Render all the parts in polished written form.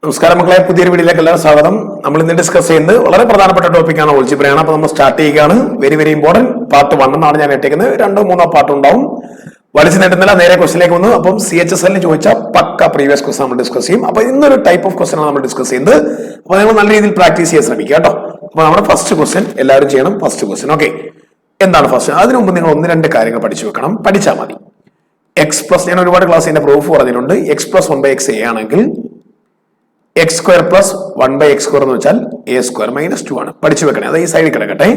നമസ്കാരം മക്കളെ, പുതിയൊരു വീഡിയോയിലേക്ക് എല്ലാവരും സ്വാഗതം. നമ്മൾ ഇന്ന് ഡിസ്കസ് ചെയ്യുന്നത് വളരെ പ്രധാനപ്പെട്ട ടോപ്പിക്കാണ് ഓൾജിബ്രയാണ്. അപ്പൊ നമ്മൾ സ്റ്റാർട്ട് ചെയ്യുകയാണ്. വെരി വെരി ഇമ്പോർട്ടന്റ് പാർട്ട് 1 എന്നാണ് ഞാൻ ഇട്ടേക്കുന്നത്. 2-3 പാർട്ട് ഉണ്ടാവും. വലിച്ചു നീട്ടുന്നില്ല, നേരെ ക്വസ്റ്റിലേക്ക് വന്നു. അപ്പം CHSL ചോദിച്ച പക്ക പ്രീവിയസ് ക്വസ്റ്റൻ നമ്മൾ ഡിസ്കസ് ചെയ്യും. അപ്പൊ ഇന്നൊരു ടൈപ്പ് ഓഫ് ക്വസ്റ്റൻ ആണ് നമ്മൾ ഡിസ്കസ് ചെയ്യുന്നത്. അപ്പൊ നിങ്ങൾ നല്ല രീതിയിൽ പ്രാക്ടീസ് ചെയ്യാൻ ശ്രമിക്കുക കേട്ടോ. അപ്പൊ നമ്മുടെ ഫസ്റ്റ് ക്വസ്റ്റൻ എല്ലാവരും ചെയ്യണം. ഫസ്റ്റ് ക്വസ്റ്റൻ ഓക്കെ, എന്താണ് ഫസ്റ്റ്? അതിനു മുമ്പ് നിങ്ങൾ 1-2 കാര്യങ്ങൾ പഠിച്ചു വെക്കണം. പഠിച്ചാൽ മതി. എക്സ് പ്ലസ്, ഞാൻ ഒരുപാട് ക്ലാസ്സിന്റെ പ്രൂഫ് പറഞ്ഞിട്ടുണ്ട്. എക്സ് പ്ലസ് 1/x ആണെങ്കിൽ X square plus 1/x square എന്ന് വെച്ചാൽ a സ്ക്വയർ മൈനസ് 2 ആണ്. പഠിച്ചു വെക്കണേ, അത് ഈ സൈഡിൽ കിടക്കട്ടെ.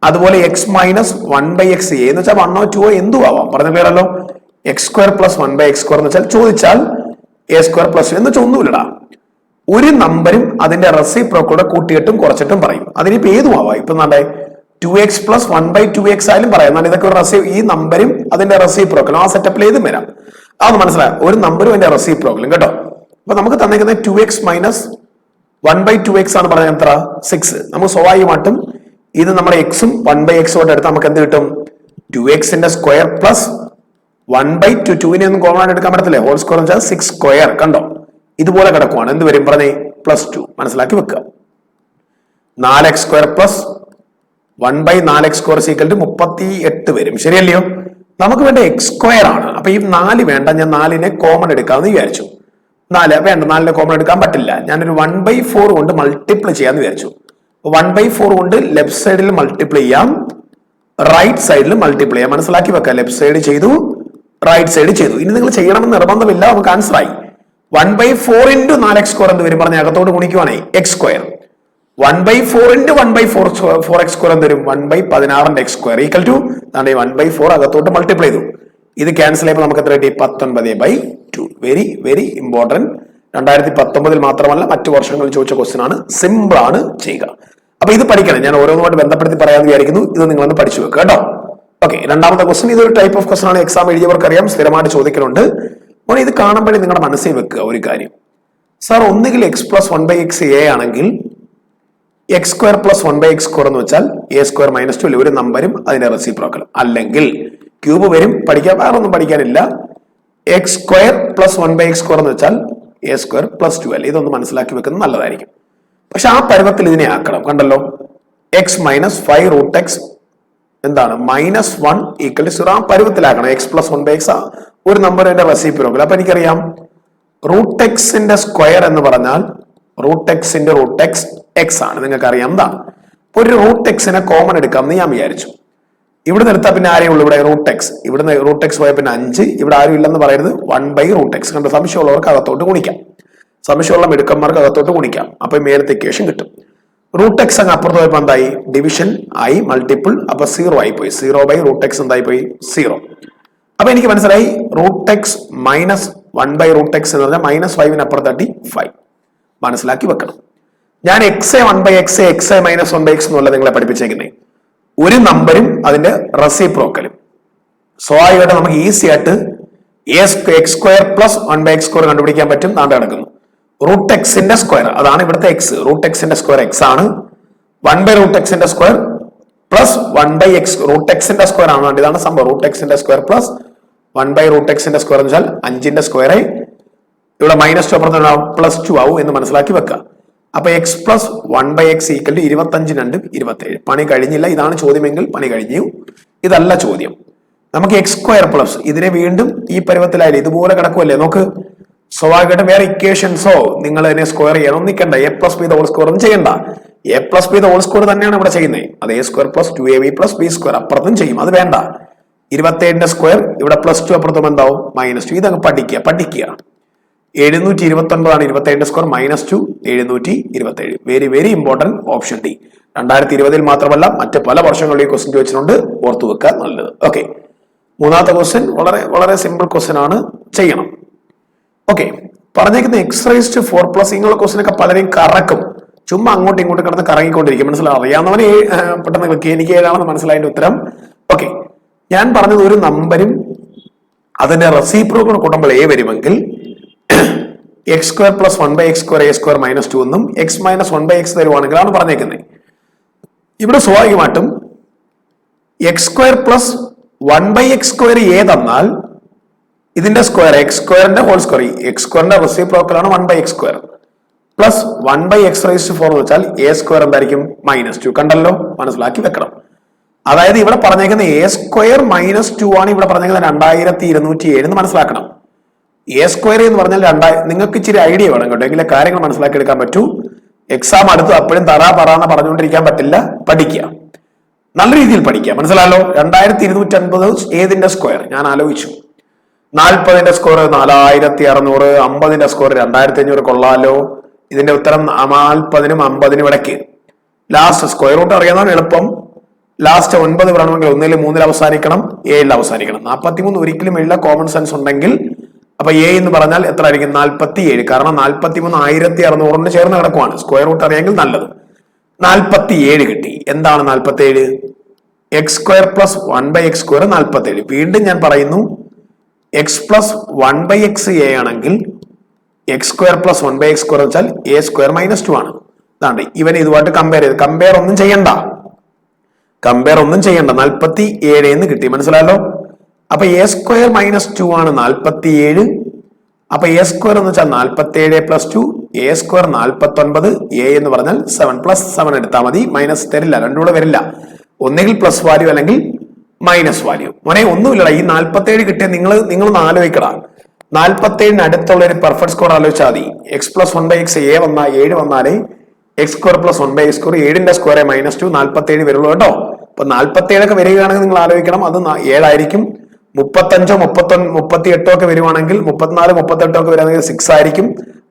അതുപോലെ എക്സ് മൈനസ് 1/x എന്ന് വെച്ചാൽ 1 or 2 എന്തും ആവാം. പറഞ്ഞ പേരല്ലോ. X square plus 1/x square എന്ന് വെച്ചാൽ ചോദിച്ചാൽ a സ്ക്വയർ പ്ലസ് എന്ന് വെച്ചാൽ ഒന്നുമില്ലടാ. ഒരു നമ്പരും അതിന്റെ റെസിപ്രോക്കലോടെ കൂട്ടിയിട്ടും കുറച്ചിട്ടും പറയും. അതിനിപ്പോ ഏതും ആവാം. ഇപ്പൊ എന്താ 2x പ്ലസ് 1/2x ആയാലും പറയാം. എന്നാൽ ഇതൊക്കെ ഈ നമ്പരും അതിന്റെ റെസിപ്രോക്കലും ആ സെറ്റപ്പിൽ ഏതും വരാം. അതൊന്ന് മനസ്സിലാക്കാം. ഒരു നമ്പരും അതിന്റെ റെസിപ്രോക്കലും കേട്ടോ. അപ്പൊ നമുക്ക് തന്നിരിക്കുന്നത് 2x മൈനസ് 1/2x ആണ് പറഞ്ഞാൽ എത്ര? 6. നമുക്ക് സ്വാഭാവികമായിട്ടും ഇത് നമ്മുടെ എക്സും 1/x ോട്ട് എടുത്ത് നമുക്ക് എന്ത് കിട്ടും? 2x square plus 1/2. 2 ഒന്നും കോമൺ ആയിട്ട് എടുക്കാൻ പറ്റത്തില്ലേ? ഹോൾ സ്ക്വയർ എന്ന് വെച്ചാൽ 6 സ്ക്വയർ. കണ്ടോ, ഇതുപോലെ കിടക്കുവാണ്. എന്ത് വരും പറഞ്ഞേ? +2. മനസ്സിലാക്കി വെക്കുക. 4x square plus 1/4x square equal to 38 വരും. ശരിയല്ലയോ? നമുക്ക് വേണ്ട x സ്ക്വയർ ആണ്. അപ്പൊ ഈ 4 വേണ്ട, ഞാൻ 4നെ കോമൺ എടുക്കാമെന്ന് വിചാരിച്ചു. 4 വേണ്ട, 4നെ കോമൺ എടുക്കാൻ പറ്റില്ല. ഞാനൊരു 1/4 കൊണ്ട് മൾട്ടിപ്ലൈ ചെയ്യാന്ന് വിചാരിച്ചു. 1/4 കൊണ്ട് ലെഫ്റ്റ് സൈഡിൽ മൾട്ടിപ്ലൈ ചെയ്യാം, റൈറ്റ് സൈഡിൽ മൾട്ടിപ്ലൈ ചെയ്യാം. മനസ്സിലാക്കി വെക്കാം. ലെഫ്റ്റ് സൈഡ് ചെയ്തു, റൈറ്റ് സൈഡ് ചെയ്തു. ഇനി നിങ്ങൾ ചെയ്യണമെന്ന് നിർബന്ധമില്ല, നമുക്ക് ആൻസർ ആയി. 1/4 into 4x സ്ക്വയർ എന്ന് വരും. പറഞ്ഞ അകത്തോട്ട് ഗുണിക്കുവാണേ X square. 1/4 into 1/4 x square എന്ന് വരും. 1/16 x സ്ക്വയർ ഈക്വൽ ടു 1/4 അകത്തോട്ട് മൾട്ടിപ്ലൈ ചെയ്തു. ഇത് ക്യാൻസൽ ചെയ്യുമ്പോൾ നമുക്ക് എത്ര കിട്ടി? 19/2. Very very important. 2019 മാത്രമല്ല മറ്റു വർഷങ്ങളിൽ ചോദിച്ച ക്വസ്റ്റ്യൻ ആണ്. സിമ്പിൾ ആണ് ചെയ്യുക. അപ്പൊ ഇത് പഠിക്കണം. ഞാൻ ഓരോന്നുമായിട്ട് ബന്ധപ്പെടുത്തി പറയാമെന്ന് വിചാരിക്കുന്നു. ഇത് നിങ്ങളൊന്ന് പഠിച്ചു വെക്കുക കേട്ടോ. ഓക്കെ, രണ്ടാമത്തെ ക്വസ്റ്റ്യൻ ഇതൊരു ടൈപ്പ് ഓഫ് ക്വസ്റ്റൻ ആണ്. എക്സാം എഴുതിയവർക്ക് അറിയാം, സ്ഥിരമായിട്ട് ചോദിക്കലുണ്ട്. അപ്പോൾ ഇത് കാണുമ്പോഴേ നിങ്ങളുടെ മനസ്സിൽ വെക്കുക ഒരു കാര്യം. സാർ, ഒന്നുകിൽ x പ്ലസ് 1/x ആണെങ്കിൽ X square plus 1/x square എന്ന് വെച്ചാൽ a സ്ക്വയർ മൈനസ് 2 ഒരു നമ്പരും അതിന്റെ റെസിപ്രോക്കൽ. അല്ലെങ്കിൽ ക്യൂബ് വരും. പഠിക്കാൻ വേറെ ഒന്നും പഠിക്കാനില്ല. X square plus 1/x square എന്ന് വെച്ചാൽ a സ്ക്വയർ പ്ലസ് 2. ഇതൊന്ന് മനസ്സിലാക്കി വെക്കുന്നത് നല്ലതായിരിക്കും. പക്ഷെ ആ പരുവത്തിൽ ഇതിനെ ആക്കണം. കണ്ടല്ലോ, x മൈനസ് 5 റൂട്ട് x എന്താണ്? -1 ഈക്വൽ ടു 0. ആ പരുവത്തിലാക്കണം. x പ്ലസ് 1/x ഒരു നമ്പറിന്റെ റെസിപ്രോക്കൽ. അപ്പൊ എനിക്കറിയാം റൂട്ട് എക്സിന്റെ സ്ക്വയർ എന്ന് പറഞ്ഞാൽ റൂട്ട് എക്സിന്റെ റൂട്ട് എക്സ് എക്സ് ആണ്. നിങ്ങൾക്ക് അറിയാം എന്താണ്. ഒരു റൂട്ട് എക്സിനെ കോമൺ എടുക്കാമെന്ന് ഞാൻ വിചാരിച്ചു. ഇവിടെ നിർത്താൻ പിന്നെ ആരേ ഉള്ളൂ? ഇവിടെ റൂട്ട് എക്സ്. ഇവിടുന്ന് റൂട്ട് എക്സ് പോയ പിന്നെ 5. ഇവിടെ ആരും ഇല്ലെന്ന് പറയുന്നത് 1/√x. കണ്ടോ, സംശയമുള്ളവർക്ക് അകത്തോട്ട് ഗുണിക്കാം. സംശയമുള്ള മിടുക്കന്മാർക്ക് അകത്തോട്ട് ഗുണിക്കാം. അപ്പൊ മേലത്തെ ഇക്വേഷൻ കിട്ടും. റൂട്ട് എക്സ് അങ്ങ് അപ്പുറത്ത് പോയപ്പോ എന്തായി? ഡിവിഷൻ ആയി, മൾട്ടിപ്പിൾ. അപ്പൊ 0 ആയി പോയി. 0/√x എന്തായി പോയി? 0. അപ്പൊ എനിക്ക് മനസ്സിലായി റൂട്ട് എക്സ് മൈനസ് 1/√x എന്ന് പറഞ്ഞാൽ -5 അപ്പുറത്തട്ടി 5. മനസ്സിലാക്കി വെക്കണം. ഞാൻ x 1/x x minus 1/x എന്നല്ല നിങ്ങളെ പഠിപ്പിച്ചേക്കുന്നേ. ഒരു നമ്പരും അതിന്റെ റെസിപ്രോക്കലും. സ്വാഭാവികമായിട്ട് നമുക്ക് ഈസി ആയിട്ട് X square plus 1/x square കണ്ടുപിടിക്കാൻ പറ്റും. നാണ്ട് കിടക്കുന്നു. റൂട്ട് എക്സിന്റെ സ്ക്വയർ, അതാണ് ഇവിടുത്തെ എക്സ്. റൂട്ട് എക്സിന്റെ സ്ക്വയർ എക്സ് ആണ്. 1/√x square plus 1/x root എക്സിന്റെ സ്ക്വയർ ആണ്. ഇതാണ് സംഭവം. റൂട്ട് എക്സിന്റെ സ്ക്വയർ പ്ലസ് 1/√x സ്ക്വയർ എന്ന് വെച്ചാൽ 5ന്റെ സ്ക്വയർ. ഇവിടെ -2 അപ്പുറത്ത് +2 ആവും എന്ന് മനസ്സിലാക്കി വെക്കുക. അപ്പൊ x plus 1/x equal to 25 2 27. പണി കഴിഞ്ഞില്ല. ഇതാണ് ചോദ്യമെങ്കിൽ പണി കഴിഞ്ഞു. ഇതല്ല ചോദ്യം. നമുക്ക് x സ്ക്വയർ പ്ലസ് ഇതിനെ വീണ്ടും ഈ പരുവത്തിലായാലും ഇതുപോലെ കിടക്കുമല്ലേ. നോക്ക്, സ്വാഭാവികമായിട്ടും വേറെ ഇക്വേഷൻസോ നിങ്ങൾ അതിനെ സ്ക്വയർ ചെയ്യണം നിൽക്കണ്ട. a plus B whole square ഒന്നും ചെയ്യണ്ട. a plus B whole square തന്നെയാണ് ഇവിടെ ചെയ്യുന്നത്. അത് a square plus 2ab plus b square അപ്പുറത്തും ചെയ്യും. അത് വേണ്ട. 27ന്റെ സ്ക്വയർ ഇവിടെ +2 അപ്പുറത്തും എന്താവും? -2. ഇതങ്ങ് പഠിക്കുക. 729 ആണ് 27ന്റെ square. -2 727. Very very important. Option D. 2020 മാത്രമല്ല മറ്റ് പല വർഷങ്ങളിൽ ക്വസ്റ്റ്യൻ ചോദിച്ചിട്ടുണ്ട്. ഓർത്തു വെക്കുക, നല്ലത്. ഓക്കെ, മൂന്നാമത്തെ ക്വസ്റ്റ്യൻ വളരെ വളരെ സിമ്പിൾ ക്വസ്റ്റ്യൻ ആണ്, ചെയ്യണം. ഓക്കെ, പറഞ്ഞേക്കുന്ന x⁴+ ഇങ്ങനെയുള്ള ക്വസ്റ്റ്യൻ ഒക്കെ പലരെയും കറക്കും. ചുമ്മാ അങ്ങോട്ടും ഇങ്ങോട്ടും കിടന്ന് കറങ്ങിക്കൊണ്ടിരിക്കും. മനസ്സിലാവും. അറിയാവുന്നവനെ പെട്ടെന്ന് ക്ലിക്ക്. എനിക്ക് ഏതാണെന്ന് മനസ്സിലായതിന്റെ ഉത്തരം. ഓക്കെ, ഞാൻ പറഞ്ഞത് ഒരു നമ്പരും അതിന്റെ റെസിപ്രോക്കൽ കൂട്ടുമ്പോൾ a വരുമെങ്കിൽ x square plus 1/x square a square -2 എന്നും x മൈനസ് 1/x തരുവാണെങ്കിലാണ് പറഞ്ഞേക്കുന്നത്. ഇവിടെ സ്വാഭാവികമായിട്ടും x square plus 1/x square a തന്നാൽ ഇതിന്റെ സ്ക്വയർ എക്സ് സ്ക്വയറിന്റെ ഹോൾ സ്ക്വയർ. എക്സ് സ്ക്വയറിന്റെ റെസിപ്രോക്കൽ ആണ് 1/x സ്ക്വയർ. പ്ലസ് 1/x⁴ എന്ന് വെച്ചാൽ a² എന്തായിരിക്കും -2. കണ്ടല്ലോ, മനസ്സിലാക്കി വെക്കണം. അതായത് ഇവിടെ പറഞ്ഞേക്കുന്ന a² -2 ആണ് ഇവിടെ പറഞ്ഞേക്കുന്നത് 2207 എന്ന് മനസ്സിലാക്കണം. a² എന്ന് പറഞ്ഞാൽ നിങ്ങൾക്ക് ഇച്ചിരി ഐഡിയ വേണം കേട്ടോ, എങ്കിലെ കാര്യങ്ങൾ മനസ്സിലാക്കി എടുക്കാൻ പറ്റൂ. എക്സാം അടുത്ത് അപ്പോഴും തറാന്ന് പറഞ്ഞുകൊണ്ടിരിക്കാൻ പറ്റില്ല. പഠിക്കുക, നല്ല രീതിയിൽ പഠിക്കുക, മനസ്സിലായല്ലോ. 2250 ഏതിന്റെ സ്ക്വയർ ഞാൻ ആലോചിച്ചു. 40ന്റെ സ്കോർ 4600, 50ന്റെ സ്കോർ 2500 കൊള്ളാലോ. ഇതിന്റെ ഉത്തരം 40നും 50നും ഇടയ്ക്ക്. ലാസ്റ്റ് സ്ക്വയർ റൂട്ട് അറിയാവുന്നതാണ് എളുപ്പം. ലാസ്റ്റ് 9 പറയണമെങ്കിൽ 1ൽ 3ൽ അവസാനിക്കണം, 7ൽ അവസാനിക്കണം. 43 ഒരിക്കലും ഇല്ല, കോമൺ സെൻസ് ഉണ്ടെങ്കിൽ. അപ്പൊ എ എന്ന് പറഞ്ഞാൽ എത്ര ആയിരിക്കും? 47. കാരണം 43 1600 ചേർന്ന് കിടക്കുവാണ്. സ്ക്വയർ റൂട്ട് അറിയാമെങ്കിൽ നല്ലത്. 47 കിട്ടി. എന്താണ് 47? x² + 1/x² 47. വീണ്ടും ഞാൻ പറയുന്നു, x + 1/x a ആണെങ്കിൽ x² + 1/x² വെച്ചാൽ a² -2 ആണ്. അതാണ്ട് ഇവൻ ഇതുമായിട്ട് കമ്പയർ ചെയ്ത് കമ്പയർ ഒന്നും ചെയ്യണ്ട. 47 എന്ന് കിട്ടി, മനസ്സിലായല്ലോ. അപ്പൊ a² -2 ആണ് 47. അപ്പൊ a² എന്ന് വെച്ചാൽ 47 + 2, a² 49. a എന്ന് പറഞ്ഞാൽ 7 + 7 എടുത്താൽ മതി. മൈനസ് തരില്ല, രണ്ടും കൂടെ വരില്ല. ഒന്നുകിൽ പ്ലസ് വാല്യൂ അല്ലെങ്കിൽ മൈനസ് വാല്യൂ. മോനെ ഒന്നുമില്ലടാ, ഈ 47 കിട്ടിയ നിങ്ങൾ ആലോചിക്കടാ. 47 അടുത്തുള്ള ഒരു പെർഫെക്റ്റ് സ്കോർ ആലോചിച്ചാൽ മതി. x + 1/x a വന്നാൽ 7 വന്നാലേ x² + 1/x², 7ന്റെ സ്ക്വയർ -2, 47 വരുള്ളൂ കേട്ടോ. അപ്പൊ 47 ഒക്കെ വരികയാണെങ്കിൽ നിങ്ങൾ ആലോചിക്കണം, അത് 7 ആയിരിക്കും. 35, 38 ഒക്കെ വരുവാണെങ്കിൽ, 34, 38 ഒക്കെ വരുവാണെങ്കിൽ 6 ആയിരിക്കും.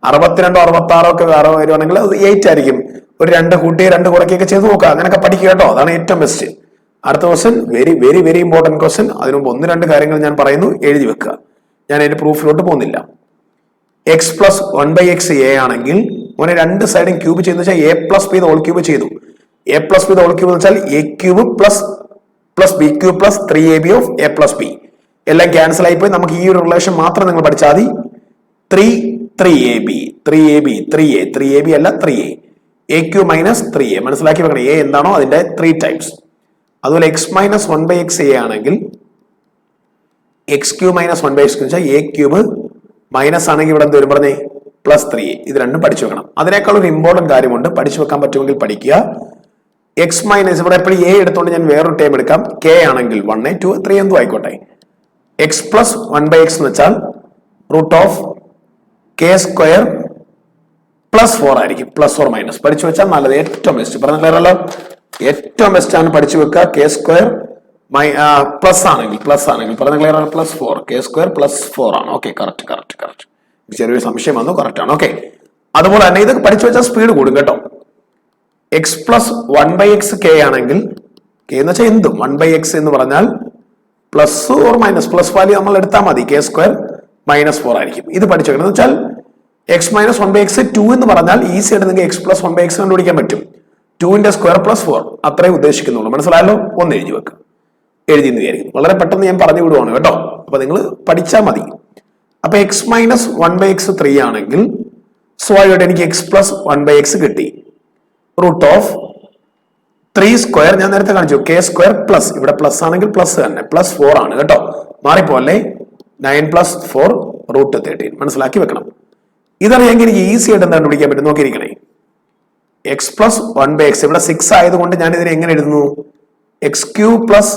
62, 66 ഒക്കെ വരുവാണെങ്കിൽ അത് 8 ആയിരിക്കും. ഒരു 2 കൂട്ടി 2 കുറയ്ക്കൊക്കെ ചെയ്ത് നോക്കുക. അങ്ങനെയൊക്കെ പഠിക്കുക കേട്ടോ, അതാണ് ഏറ്റവും ബെസ്റ്റ്. അടുത്ത question very very very important question. അതിന് മുമ്പ് 1-2 കാര്യങ്ങൾ ഞാൻ പറയുന്നു, എഴുതി വെക്കുക. ഞാൻ അതിന്റെ പ്രൂഫിലോട്ട് പോകുന്നില്ല. x + 1/x a ആണെങ്കിൽ മോനെ രണ്ട് സൈഡും ക്യൂബ് ചെയ്യുന്ന വെച്ചാൽ a + b ഹോൾ ക്യൂബ് ചെയ്തു. a + b ഹോൾ ക്യൂബ് എന്ന് വെച്ചാൽ a³ + b³ + 3ab of a + b. എല്ലാം ക്യാൻസൽ ആയിപ്പോയി. നമുക്ക് ഈ ഒരു റിലേഷൻ മാത്രം നിങ്ങൾ പഠിച്ചാൽ മതി. 3ab 3ab അല്ല 3a, a³ - 3a മനസ്സിലാക്കി വെക്കണം. a എന്താണോ അതിന്റെ 3 ടൈംസ്. അതുപോലെ x - 1/x a ആണെങ്കിൽ x³ - 1/x എന്ന് വെച്ചാൽ a³ മൈനസ് ആണെങ്കിൽ ഇവിടെ എന്ത് വരും പറഞ്ഞേ? +3a. ഇത് രണ്ടും പഠിച്ചു വെക്കണം. അതിനേക്കാൾ ഒരു ഇമ്പോർട്ടന്റ് കാര്യമുണ്ട്, പഠിച്ചു വെക്കാൻ പറ്റുമെങ്കിൽ പഠിക്കുക. x - ഇവിടെ എപ്പോഴും a എടുത്തോണ്ട് ഞാൻ വേറൊരു ടൈം എടുക്കാം. k ആണെങ്കിൽ 1, 2, 3 എന്തും ആയിക്കോട്ടെ. x + 1/x എന്ന് വെച്ചാൽ √k² +4 ആയിരിക്കും. +or- പഠിച്ചു വെച്ചാൽ നല്ലത്. ഏറ്റവും ബെസ്റ്റ് പറഞ്ഞല്ലോ, ഏറ്റവും ബെസ്റ്റ് ആണ് പഠിച്ചു വെക്കുക. k² പ്ലസ് ആണെങ്കിൽ പറഞ്ഞ ക്ലിയർ ആണ്. +4 k² +4 ആണ്. Okay, correct. ചെറിയൊരു സംശയം വന്നു, കറക്റ്റ് ആണ്. ഓക്കെ, അതുപോലെ തന്നെ ഇത് പഠിച്ചു വെച്ചാൽ സ്പീഡ് കൂടും കേട്ടോ. x + 1/x k ആണെങ്കിൽ, k എന്ന് വെച്ചാൽ എന്തും 1/x എന്ന് പറഞ്ഞാൽ +or- വാല്യൂ നമ്മൾ എടുത്താൽ മതി. k² -4 ആയിരിക്കും. ഇത് പഠിച്ചു വെക്കണം. എന്ന് വെച്ചാൽ x - 1/x 2 എന്ന് പറഞ്ഞാൽ ഈസി ആയിട്ട് നിങ്ങൾക്ക് x + 1/x കണ്ടുപിടിക്കാൻ പറ്റും. 2ന്റെ സ്ക്വയർ +4 അത്രയും ഉദ്ദേശിക്കുന്നുള്ളൂ. മനസ്സിലായല്ലോ? ഒന്ന് എഴുതി വെക്കുക. എഴുതിയെന്ന് വിചാരിക്കും. വളരെ പെട്ടെന്ന് ഞാൻ പറഞ്ഞു വിടുവാണ് കേട്ടോ. അപ്പൊ നിങ്ങൾ പഠിച്ചാൽ മതി. അപ്പൊ x - 1/x 3 ആണെങ്കിൽ സ്വാഭാവികമായിട്ട് എനിക്ക് x + 1/x കിട്ടി. √3² ഞാൻ നേരത്തെ കാണിച്ചു. k² പ്ലസ്, ഇവിടെ പ്ലസ് ആണെങ്കിൽ പ്ലസ് തന്നെ, +4 ആണ് കേട്ടോ. മാറിപ്പോലെ 9 + 4 √13 മനസ്സിലാക്കി വെക്കണം. ഇതറിയാമെങ്കിൽ എനിക്ക് ഈസി ആയിട്ട് എന്താ കണ്ടുപിടിക്കാൻ പറ്റും? നോക്കിയിരിക്കണേ. x + 1/x ഇവിടെ 6 ആയതുകൊണ്ട് ഞാൻ ഇതിനെ എങ്ങനെ എഴുതുന്നു? x³ +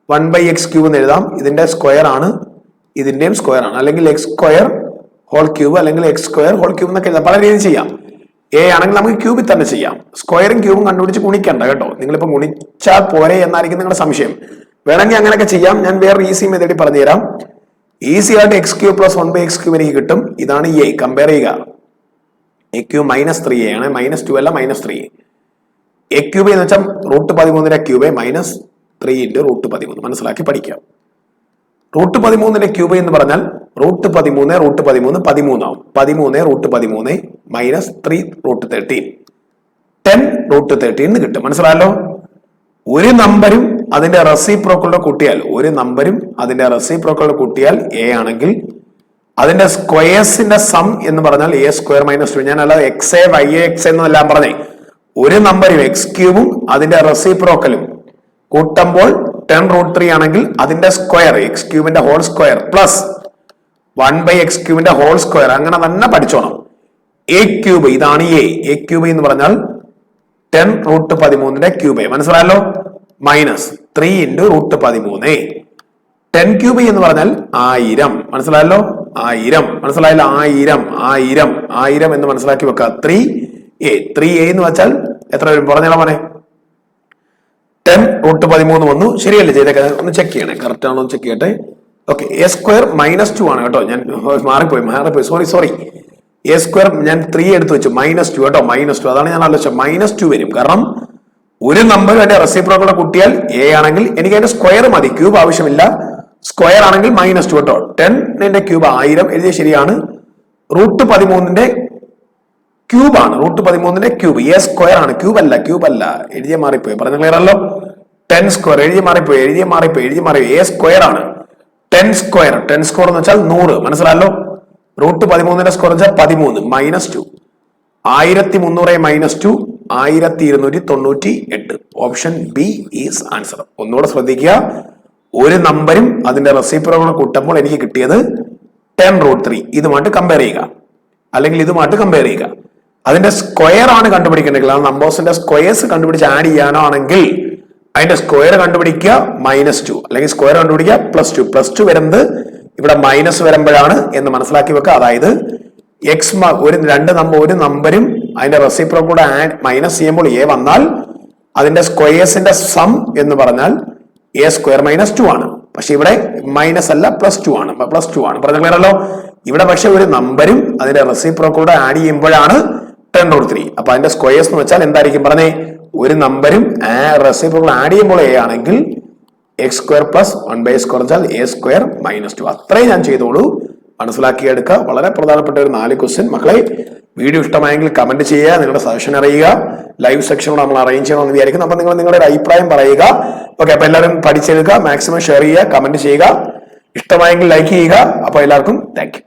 1/x³ എന്ന് എഴുതാം. ഇതിന്റെ സ്ക്വയർ ആണ്, ഇതിന്റെയും സ്ക്വയർ ആണ്. അല്ലെങ്കിൽ x² ഹോൾ ക്യൂബ് അല്ലെങ്കിൽ x² ഹോൾ ക്യൂബ് എന്നൊക്കെ എഴുതാം. പല രീതിയിൽ ചെയ്യാം. a ആണെങ്കിൽ നമുക്ക് ക്യൂബിൽ തന്നെ ചെയ്യാം. സ്ക്വയറും ക്യൂബും കണ്ടുപിടിച്ച് ഗുണിക്കണ്ട കേട്ടോ. നിങ്ങളിപ്പോ ഗുണിച്ചാൽ പോരെ എന്നായിരിക്കും നിങ്ങളുടെ സംശയം. വേണമെങ്കിൽ അങ്ങനെയൊക്കെ ചെയ്യാം. ഞാൻ വേറെ ഈസി മെത്തേഡിൽ പറഞ്ഞുതരാം. ഈസി ആയിട്ട് x³ + 1/x³ എനിക്ക് കിട്ടും. ഇതാണ് a. കമ്പയർ ചെയ്യുക. a³ -3a ആണ്, -2 അല്ല, -3a. a³ എന്ന് വെച്ചാൽ √13ന്റെ ക്യൂബ് -3 × √13 മനസ്സിലാക്കി പഠിക്കാം. √13ന്റെ ക്യൂബ് എന്ന് പറഞ്ഞാൽ √13 √13 13 ആവും. 13 √13 -3 √13 10 √13 എന്ന് കിട്ടും. മനസ്സിലായല്ലോ? ഒരു നമ്പരും അതിന്റെ റെസിപ്രോക്കലോടെ കൂട്ടിയാൽ a ആണെങ്കിൽ അതിന്റെ സ്ക്വയേഴ്സിന്റെ സം എന്ന് പറഞ്ഞാൽ a² - 2. ഞാൻ അല്ലാതെ xa ya x എന്നെല്ലാം പറഞ്ഞേ. ഒരു നമ്പരും x³ അതിന്റെ റെസിപ്രോക്കലും കൂട്ടുമ്പോൾ 10 √3 ആണെങ്കിൽ അതിന്റെ square x³ whole square plus 1/x³ whole square അങ്ങനെ തന്നെ പഠിച്ചോണം. എ ക്യൂബ്, ഇതാണ് എ ക്യൂബ് എന്ന് പറഞ്ഞാൽ 10√13 ക്യൂബ്. മനസ്സിലായല്ലോ? മൈനസ് 3 × √13. 10 ക്യൂബ് എന്ന് പറഞ്ഞാൽ 1000. മനസ്സിലായല്ലോ? 1000. മനസ്സിലായല്ലോ? 1000 എന്ന് മനസ്സിലാക്കി വെക്കുക. 3a എന്ന് വെച്ചാൽ എത്ര വരും പറഞ്ഞാൽ മോനെ? 10√13 വന്നു. ശരിയല്ലേ? ചെയ്തേക്ക ഒന്ന് ചെക്ക് ചെയ്യണേ, കറക്റ്റ് ആണോ ചെക്ക് ചെയ്യട്ടെ. ഓക്കെ, a² -2 ആണ് കേട്ടോ. ഞാൻ മാറിപ്പോയി സോറി. a² ഞാൻ 3 എടുത്ത് വെച്ചു, -2 കേട്ടോ, -2. അതാണ് ഞാൻ ആലോചിച്ചത്. -2 വരും. കാരണം ഒരു നമ്പർ അതിന്റെ റെസിപ്രോക്കൽ കൂട്ടിയാൽ a ആണെങ്കിൽ എനിക്ക് അതിന്റെ സ്ക്വയർ മതി, ക്യൂബ് ആവശ്യമില്ല. സ്ക്വയർ ആണെങ്കിൽ -2 കേട്ടോ. 10ന്റെ ക്യൂബ് 1000 എഴുതിയ ശരിയാണ്. √13 ക്യൂബ് ആണ്. √13 ക്യൂബ്. a² ആണ്, ക്യൂബ് അല്ല. എഴുതിയ മാറിപ്പോയി. പറഞ്ഞ ക്ലിയർ അല്ലോ? 10² എഴുതിയ മാറിപ്പോയി. a² ആണ്. 10² എന്ന് വെച്ചാൽ 100. മനസ്സിലായല്ലോ? √13 സ്ക്വയർ വെച്ചാൽ 13 -2. 1300 -2 1298. Option B is answer. ഒന്നുകൂടെ ശ്രദ്ധിക്കുക, ഒരു നമ്പരും അതിന്റെ റെസിപ്രോക്കൽ കൂട്ടുമ്പോൾ എനിക്ക് കിട്ടിയത് 10√3. ഇതുമായിട്ട് കമ്പയർ ചെയ്യുക, അല്ലെങ്കിൽ ഇതുമായിട്ട് കമ്പയർ ചെയ്യുക. അതിന്റെ സ്ക്വയർ ആണ് കണ്ടുപിടിക്കേണ്ടത്. ആ നമ്പേഴ്സിന്റെ സ്ക്വയേഴ്സ് കണ്ടുപിടിച്ച് ആഡ് ചെയ്യാനോ ആണെങ്കിൽ അതിന്റെ സ്ക്വയർ കണ്ടുപിടിക്കുക -2, അല്ലെങ്കിൽ സ്ക്വയർ കണ്ടുപിടിക്കുക +2 വരുന്നത് ഇവിടെ മൈനസ് വരുമ്പോഴാണ് എന്ന് മനസ്സിലാക്കി വെക്കുക. അതായത് ഒരു നമ്പരും അതിന്റെ റെസിപ്രോക്കൽ കൂടെ മൈനസ് ചെയ്യുമ്പോൾ a വന്നാൽ അതിന്റെ സ്ക്വയേഴ്സിന്റെ സം എന്ന് പറഞ്ഞാൽ a² -2 ആണ്. പക്ഷെ ഇവിടെ മൈനസ് അല്ല, +2 ആണ്. പറഞ്ഞ ക്ലിയറല്ലോ? ഇവിടെ പക്ഷെ ഒരു നമ്പരും അതിന്റെ റെസിപ്രോക്കൽ കൂടെ ആഡ് ചെയ്യുമ്പോഴാണ് 10√3. അപ്പൊ അതിന്റെ സ്ക്വയേഴ്സ് എന്ന് വെച്ചാൽ എന്തായിരിക്കും പറഞ്ഞേ? ഒരു നമ്പരും റെസിപ്രോക്കൽ ആഡ് ചെയ്യുമ്പോൾ a ആണെങ്കിൽ x² + 1/2 വെച്ചാൽ a² -2. അത്രയും ഞാൻ ചെയ്തോളൂ. മനസ്സിലാക്കിയെടുക്കുക. വളരെ പ്രധാനപ്പെട്ട ഒരു 4 ക്വസ്റ്റ്യൻ. മക്കളെ, വീഡിയോ ഇഷ്ടമായെങ്കിൽ കമന്റ് ചെയ്യുക, നിങ്ങളുടെ സജഷൻ അറിയുക. ലൈവ് സെക്ഷൻ നമ്മൾ അറേഞ്ച് ചെയ്യണമെന്ന് വിചാരിക്കുന്നു. അപ്പൊ നിങ്ങൾ നിങ്ങളുടെ ഒരു അഭിപ്രായം പറയുക. ഓക്കെ, അപ്പൊ എല്ലാവരും പഠിച്ചെടുക്കുക, മാക്സിമം ഷെയർ ചെയ്യുക, കമന്റ് ചെയ്യുക. ഇഷ്ടമായെങ്കിൽ ലൈക്ക് ചെയ്യുക. അപ്പൊ എല്ലാവർക്കും താങ്ക് യു.